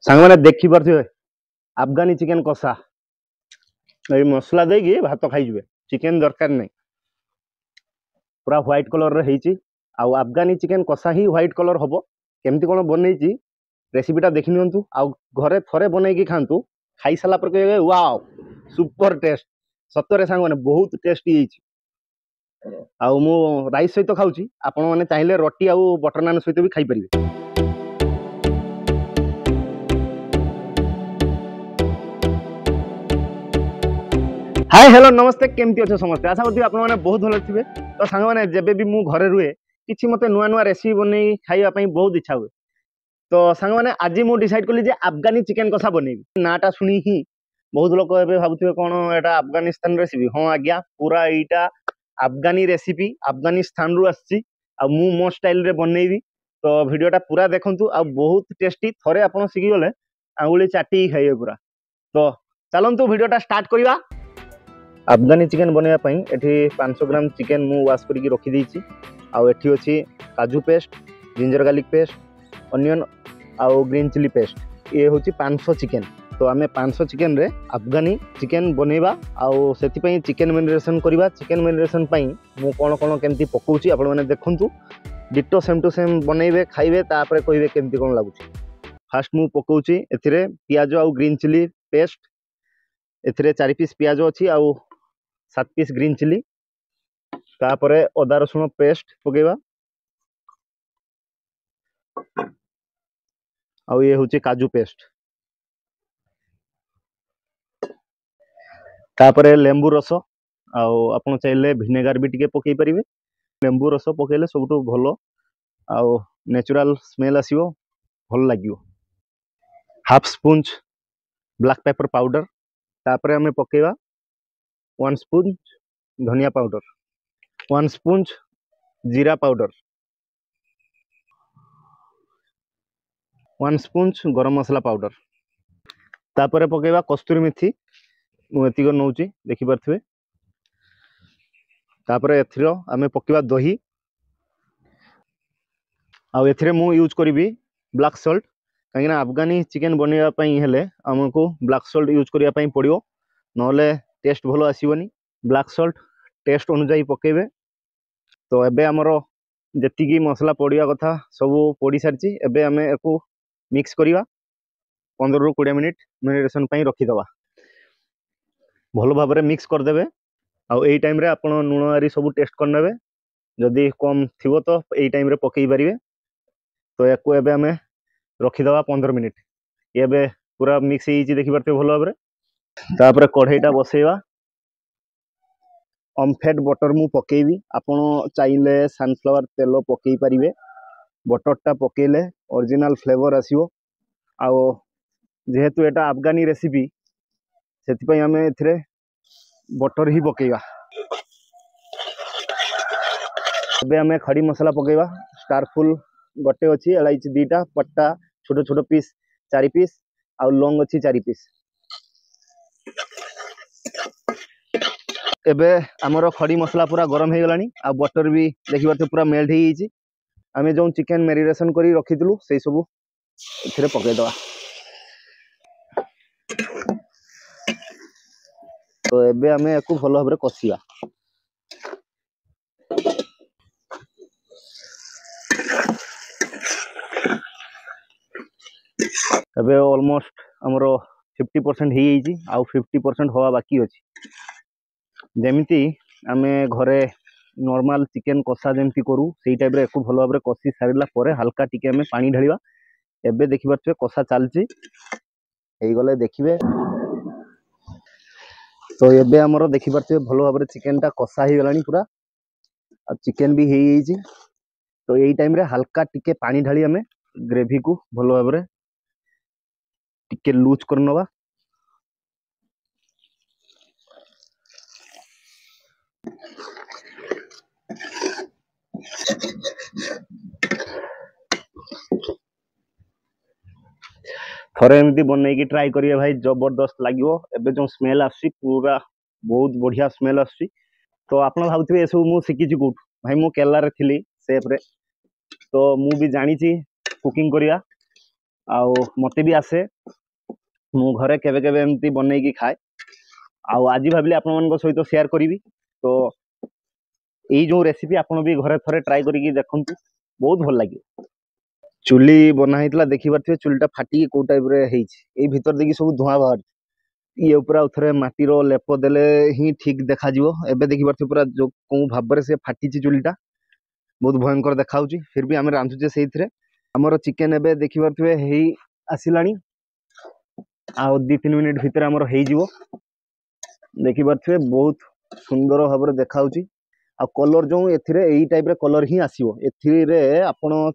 सांग मैंने देखी पारे अफगानी चिकेन कषा ये मसला देकी भात खाई चिकेन दरकार नहीं पूरा व्हाइट कलर रही अफगानी चिकेन कषा ही व्हाइट कलर हम केमती कौन बनई रेसिपीटा देखी नियंतु घरे थरे बनई खातु खाई सारा पर कहे वाओ सुपर टेस्ट सतरे सांग मैंने बहुत टेस्टी आउ मु राइस सहित खाऊची आपण मैंने चाहिए रोटी आउ बटर नान सहित भी खाई परिबे। हाय हेलो नमस्ते केमती अच्छे समस्ते आशा करती आप बहुत भल थे। तो सांग मैंने जब भी मु घरे रुए कि मत नुआ नुआ रेसिपी बनई खाइबा बहुत इच्छा हुए। तो सांग मैंने आज मु डिसाइड कली अफगानी चिकेन कषा बनैबी नाटा शुणी ही बहुत लोग ए भावुवे कौन एटा अफगानिस्तान रेसिपी। हाँ आज्ञा पूरा यहाँ अफगानी रेसिपी अफगानिस्तान रु आसी मु मो स्टाइल रे बनैबी। तो वीडियोटा पूरा देखंतु आ बहुत टेस्टी थरे आपन सिखि गले आंगुली चाटी खाइबे पूरा। तो चलंतु वीडियोटा स्टार्ट करिवा। अफगानी चिकेन बनवाई एठी 500 ग्राम चिकेन मु वाश करके रखी देछि। आउ एठी अछि काजू paste ginger garlic paste onion आउ ग्रीन चिली पेस्ट ये होछि 500 चिकेन। तो आमे 500 चिकेन रे अफगानी चिकेन बनैबा आउ सेति पई चिकेन मैरिनेशन करबा। चिकेन मैरिनेशन पई मु कोन कोन केमती पकोछि आपण माने देखंतु डिटो सेम टू सेम बनैबे खाइबे तापरे कहिबे केमती कोन लागुछि। फास्ट मु पकोछि एथिरे पियाज आउ ग्रीन चिली पेस्ट एथिरे 4 पीस पियाज अछि आउ 7 पीस ग्रीन चिली तापरे अदा रसुण पेस्ट पकेबा आउ ये होची काजू पेस्ट तापरे लेंबू रस आउ आपण चाहिले विनेगर भी टिके पकई परिबे। लेंबू रस पकेले सबटु भलो आउ नेचुरल स्मेल आसीबो भल लागियो। Half spoon black pepper powder तापरे हमें पकेबा 1 स्पून धनिया पाउडर 1 स्पून जीरा powder 1 spoon garam masala powder तापरे पकेबा कस्तूरी मेथी मुतिक नौची देखि पारथिबे। तापरे एथिरो आमे पकेबा दही आउ एथिरे मु यूज करिवि ब्लैक सॉल्ट कहीं अफगानी चिकेन बनैबा पई हेले हमको ब्लैक सॉल्ट यूज करिया पई पड़ियो नले टेस्ट भलो आसीबनी। ब्लैक सॉल्ट टेस्ट अनुसार पकेबे। तो एबे हमरो जेतिकी मसला पड़िया कथा सब पड़ी सारची एबे आमे एको मिक्स करिवा 15 रु 20 मिनिट मैरिनेशन पई रखि दवा भलो भाबरे मिक्स कर देबे। आउ एई टाइम रे आपण लूण आरी सब टेस्ट कर नेबे जदी कम थिवो तो एई टाइम रे पकेई परिबे। तो एको एबे आमे रखि दवा 15 मिनिट एबे पूरा मिक्स हेची देखि परते भलो भाबरे। तापरे कढ़ईटा बसेवा अमफेड बटर मु पकेबी आपण चाहिले सनफ्लावर तेल पकेई परिबे। बटरटा पकेले ओरिजिनल फ्लेवर आसीबो आउ जेहेतु एटा अफगानी रेसिपी सेति पई हमें एथिरे बटर ही पकेबा। एबे हमें खड़ी मसला पकेबा स्टारफुल गोटे अछि इलायची दीटा पट्टा छोटो छोटो पीस 4 पीस आउ लौंग अछि 4 पीस। एबे हमरो खड़ी मसला पूरा गरम हे गलानी आ बटर भी देखि परते पूरा मेल्ट हे हिची। आमे जो चिकेन मैरिनेशन करी रखितलु सेई सब एथिरे पके दवा। तो एबे आमे एको भलो भाबरे कसिया। एबे ऑलमोस्ट हमरो 50% हे हिची आउ 50% होवा बाकी अछि। जेमिति आमे घरे नॉर्मल चिकेन कषा जेमती करू सेई टाइप रे एको भलो भाबरे कसी सारिला परे हल्का टिके आमे पानी ढालिबा। एबे देखि परछे कषा चालची हेई गले देखिबे। तो एबे हमरो देखि परछे भलो भाबरे चिकेन टा कषा हे गलानी पूरा आ चिकेन भी हेई हिची। तो एई टाइम रे हल्का टिके पानी ढाली आमे ग्रेवी को भलो भाबरे टिके लूज करनवा। थरे एमती बनई की ट्राई करिए भाई जबरदस्त लागिवो। एबे जो स्मेल आसी पूरा बहुत बढ़िया स्मेल आसी। तो आपण भाबुथिबे एसु मु सिकिछि कोठ भाई मु केरला रे थिली सेफ रे। तो मु भी जानी छी कुकिंग करिया आउ मते भी आसे मु घरे केबे केबे एमती बनई खाए आउ आज भाविली आपण मन सहित शेयर करी तो यही जो रेसिपी आपण भी घरे थरे ट्राई करी देखंतु बहुत भल लगे चुली बना देखी पारे चुलीटा फाटी कौ टाइप रे भीतर देखी सब धुआं बाहर ये पूरा उथरे माटीर लेप देले ही ठीक देखा एबे देखी पारे पूरा जो कौ भाव से फाटी चुलीटा बहुत भयंकर देखा फिर भी आम रांधुचे से आमर चिकेन एबे देखी पारे हे आसलानी आ 2-3 मिनिट भितर आमर हो देखी पारे बहुत सुंदर भाव देखा आ कलर जो यही टाइप रे कलर ही आसीबो एथिरे आपण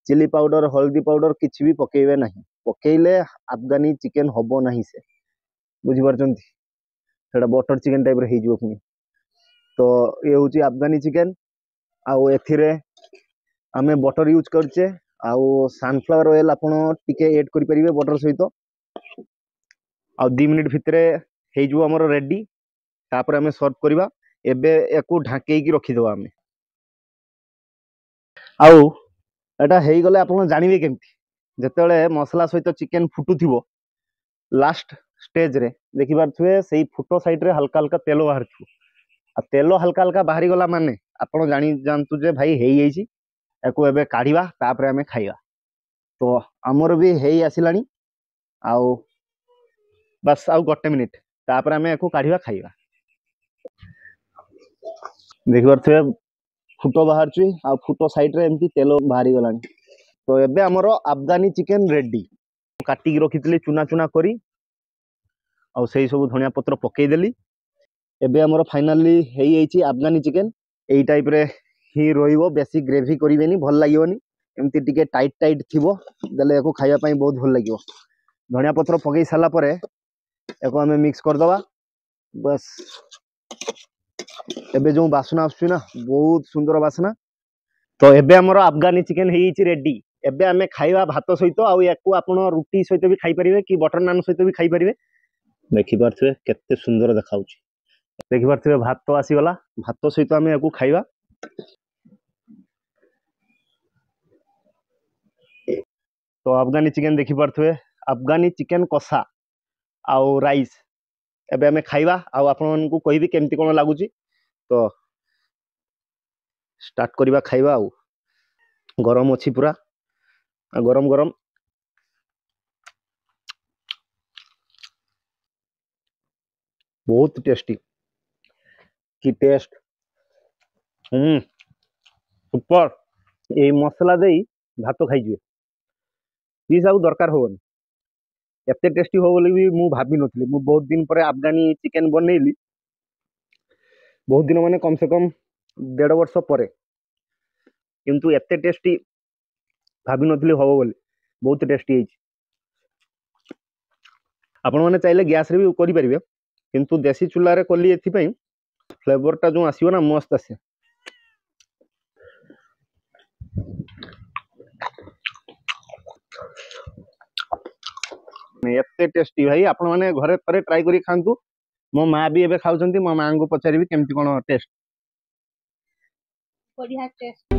चिली पाउडर हल्दी पाउडर किछि भी पकेइबे नहीं पकेइले अफगानी चिकेन हबो नहीं से बुझी पारछंती सेटा बटर चिकेन टाइप रे हे जिवो पुनी तो ये होची अफगानी चिकेन आउ एथिरे आमे बटर यूज करछे आउ सनफ्लावर ऑयल आपण टिके ऐड करि परिबे बटर सहित आउ 2 मिनिट भितरे हे जिवो हमर रेडी तापर आमे सर्व करबा एबे एको ढाकेई की रखि देबा आमे आउ एटा हेई गले आपण जानिबे केमती जेतेले मसला सहित चिकेन फुटुथिबो लास्ट स्टेज रे देखि पारथुए सेही फुटो साइड रे हल्का हल्का तेल बाहर थु आ तेल हल्का हल्का बाहरी गला माने आपण जानि जानतु जे भाई हेई आइछि एको एबे काढिबा तापर आमे खाइबा तो हमर भी हेई आसिलानी आउ बस आउ 1 मिनिट तापर आमे एको काढिबा खाइबा देखि पारथुए फुटो बाहर छि आ फुटो साइड रे एमती तेल बाहरी गलानी तो एबे हमर अफगानी चिकेन रेडी काटी की रखितली चुना चुना करी आ सेही सब धनिया पत्र पकई देली एबे हमर फाइनली हेई आइछि अफगानी चिकेन एई टाइप रे ही रोइबो बेसी ग्रेवी करिवेनी भल लागिवनी एमती टिके टाइट टाइट थिबो देले एको खाइबा पई बहुत भल लागिवो धनिया पत्र पकई साला परे एको हमें मिक्स कर दबा बस एबे जो बासना आछुना ना बहुत सुंदर बासना तो एबे हमर अफगानी चिकेन हेई रेडी एबे आमे खाइबा भात सहित आउ याकू आपण रुटी सहित भी खाई परिबे कि बटर नान सहित भी खाई परिबे देखि पारथुए केते सुंदर देखाउची देखि पारथुए भात तो आसी गला भात सहित आमे याकू खाइबा तो अफगानी चिकेन देखि पारथुए अफगानी चिकेन कसा आउ राइस एबे आमे खाइबा आउ आपण को कहिबी केमती कोन लागुची तो स्टार्ट करिबा खाइबा आउ गरम अछि पूरा गरम गरम बहुत टेस्टी की टेस्ट सुपर ए मसला देई भात खाई जिवे पीस आउ दरकार होबनी एते टेस्टी हो बोली भी मु भाबी नथली मु बहुत दिन पर अफगानी चिकेन बनैली बहुत दिन माने कम से कम 1.5 वर्ष पर किंतु एते टेस्टी भाबी नथली होबो बोली बहुत टेस्टी है आपण माने चाइले गैस रे भी करि परिबे किंतु देसी चूल्हा रे कली एथि पई फ्लेवर टा जो आसीबो ना मस्त आसे एते टेस्टी भाई आपण माने घरे थरे ट्राई करी खांतु मो माँ भी एबे खाउछंती मो माँ को पचारिबी केमती कोन टेस्ट बढ़िया टेस्ट